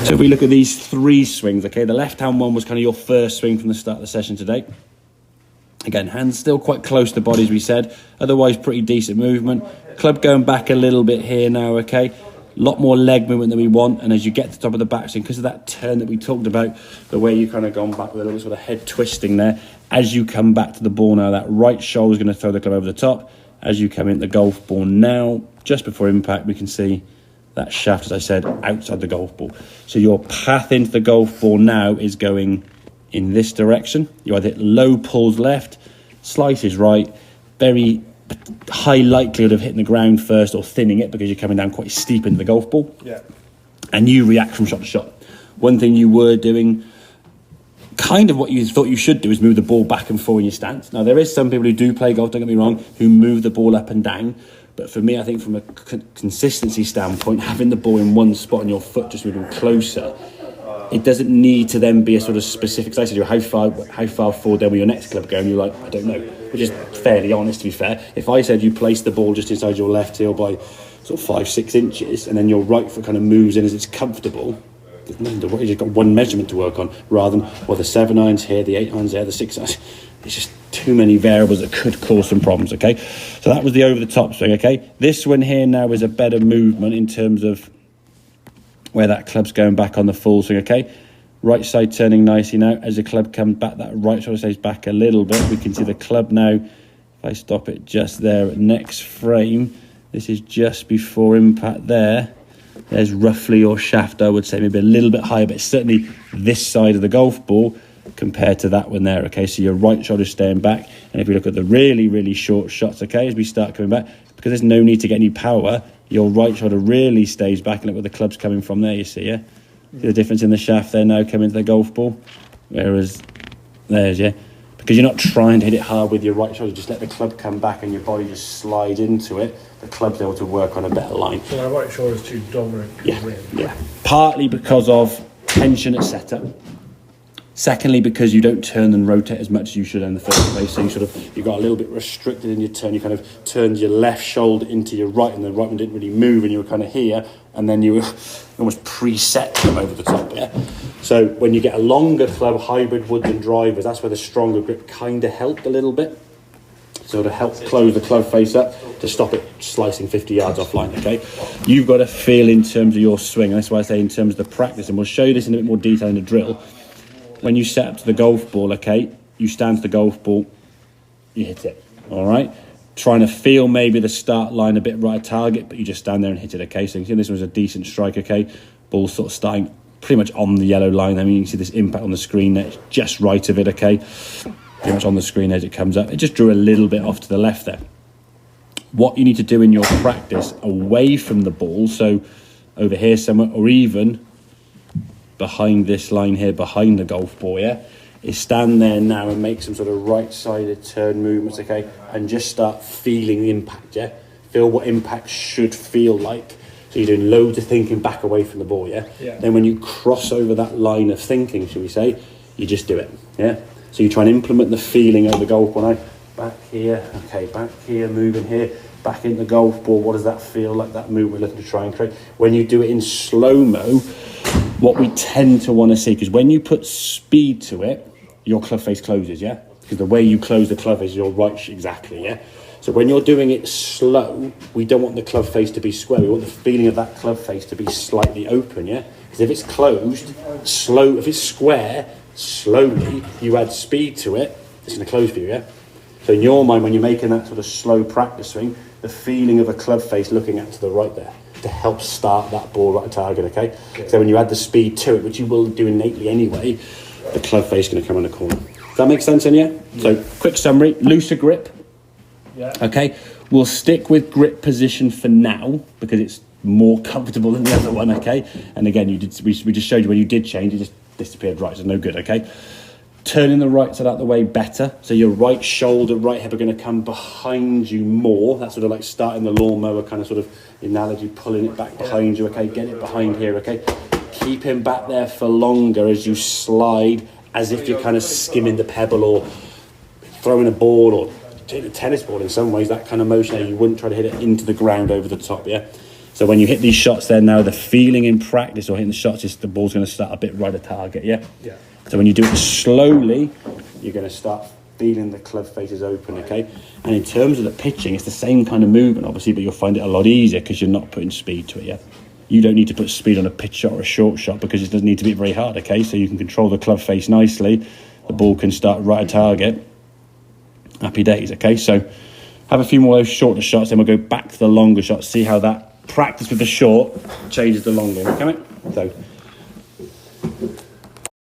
So if we look at these 3 swings, okay, the left-hand one was kind of your first swing from the start of the session today. Again, hands still quite close to body, as we said. Otherwise, pretty decent movement. Club going back a little bit here now, okay? A lot more leg movement than we want. And as you get to the top of the backswing, because of that turn that we talked about, the way you kind of gone back with a little sort of head twisting there, as you come back to the ball now, that right shoulder is going to throw the club over the top. As you come in the golf ball now, just before impact, we can see that shaft, as I said, outside the golf ball. So your path into the golf ball now is going in this direction. You either hit low pulls left, slices right, very high likelihood of hitting the ground first or thinning it because you're coming down quite steep into the golf ball. Yeah. And you react from shot to shot. One thing you were doing, kind of what you thought you should do, is move the ball back and forth in your stance. Now, there is some people who do play golf, don't get me wrong, who move the ball up and down. But for me, I think from a consistency standpoint, having the ball in one spot and your foot just moving closer, it doesn't need to then be a sort of specific. Cause I said, how far forward then will your next club go? And you're like, I don't know. Which is fairly honest, to be fair. If I said you place the ball just inside your left heel by sort of 5-6 inches, and then your right foot kind of moves in as it's comfortable, there's nothing to worry. You've got one measurement to work on, rather than, well, the 7 irons here, the 8 irons there, the 6 irons. It's just too many variables that could cause some problems, okay? So that was the over-the-top swing, okay? This one here now is a better movement in terms of where that club's going back on the full swing, okay? Right side turning nicely now. As the club comes back, that right shoulder stays back a little bit. We can see the club now, if I stop it just there at next frame, this is just before impact there. There's roughly your shaft, I would say, maybe a little bit higher, but certainly this side of the golf ball compared to that one there, okay? So your right shoulder staying back. And if we look at the really, really short shots, okay, as we start coming back, because there's no need to get any power, your right shoulder really stays back. And look where the club's coming from there, you see, yeah? See the difference in the shaft there now coming to the golf ball? Whereas there's, yeah? Because you're not trying to hit it hard with your right shoulder, just let the club come back and your body just slide into it. The club's able to work on a better line. So my right shoulder is too dominant. Yeah. Partly because of tension at setup. Secondly, because you don't turn and rotate as much as you should in the first place. So you got a little bit restricted in your turn. You kind of turned your left shoulder into your right, and the right one didn't really move, and you were kind of here, and then you were almost preset them over the top, yeah? So when you get a longer club, hybrid woods and drivers, that's where the stronger grip kind of helped a little bit. So to help close the club face up, to stop it slicing 50 yards offline, okay? You've got to feel in terms of your swing, and that's why I say in terms of the practice, and we'll show you this in a bit more detail in the drill. When you set up to the golf ball, okay, you stand to the golf ball, you hit it, all right? Trying to feel maybe the start line a bit right at target, but you just stand there and hit it, okay? So you can see this was a decent strike, okay? Ball sort of starting pretty much on the yellow line. I mean, you can see this impact on the screen there, it's just right of it, okay? Pretty much on the screen as it comes up. It just drew a little bit off to the left there. What you need to do in your practice away from the ball, so over here somewhere, or even behind this line here, behind the golf ball, yeah, is stand there now and make some sort of right-sided turn movements, okay, and just start feeling the impact, yeah? Feel what impact should feel like. So you're doing loads of thinking back away from the ball, yeah? Then when you cross over that line of thinking, shall we say, you just do it, yeah? So you try and implement the feeling of the golf ball now. Back here, okay, back here, moving here, back into the golf ball. What does that feel like, that move we're looking to try and create? When you do it in slow-mo, what we tend to want to see, because when you put speed to it, your club face closes, yeah? Because the way you close the club is your right, exactly, yeah? So when you're doing it slow, we don't want the club face to be square. We want the feeling of that club face to be slightly open, yeah? Because if it's closed, slow, if it's square, slowly, you add speed to it, it's going to close for you, yeah? So in your mind, when you're making that sort of slow practice swing, the feeling of a club face looking out to the right there, to help start that ball right at target, okay? So when you add the speed to it, which you will do innately anyway, the club face is going to come on the corner. Does that make sense, then, yeah? So quick summary, looser grip, okay? We'll stick with grip position for now because it's more comfortable than the other one, okay? And again, we just showed you when you did change, it just disappeared right, so no good, okay? Turning the right side out the way better, so your right shoulder, right hip are going to come behind you more. That's sort of like starting the lawnmower kind of sort of analogy, pulling it back behind you, okay? Get it behind here, okay? Keep him back there for longer as you slide, as if you're kind of skimming the pebble or throwing a ball or hitting a tennis ball in some ways, that kind of motion there. You wouldn't try to hit it into the ground over the top, yeah? So when you hit these shots there now, the feeling in practice or hitting the shots is the ball's going to start a bit right at target, yeah? Yeah. So when you do it slowly, you're going to start feeling the club faces open, okay? And in terms of the pitching, it's the same kind of movement, obviously, but you'll find it a lot easier because you're not putting speed to it, yeah? You don't need to put speed on a pitch shot or a short shot because it doesn't need to be very hard, okay? So you can control the club face nicely. The ball can start right at target. Happy days, okay? So have a few more of those shorter shots, then we'll go back to the longer shots, see how that practice with the short changes the longer, okay, mate? So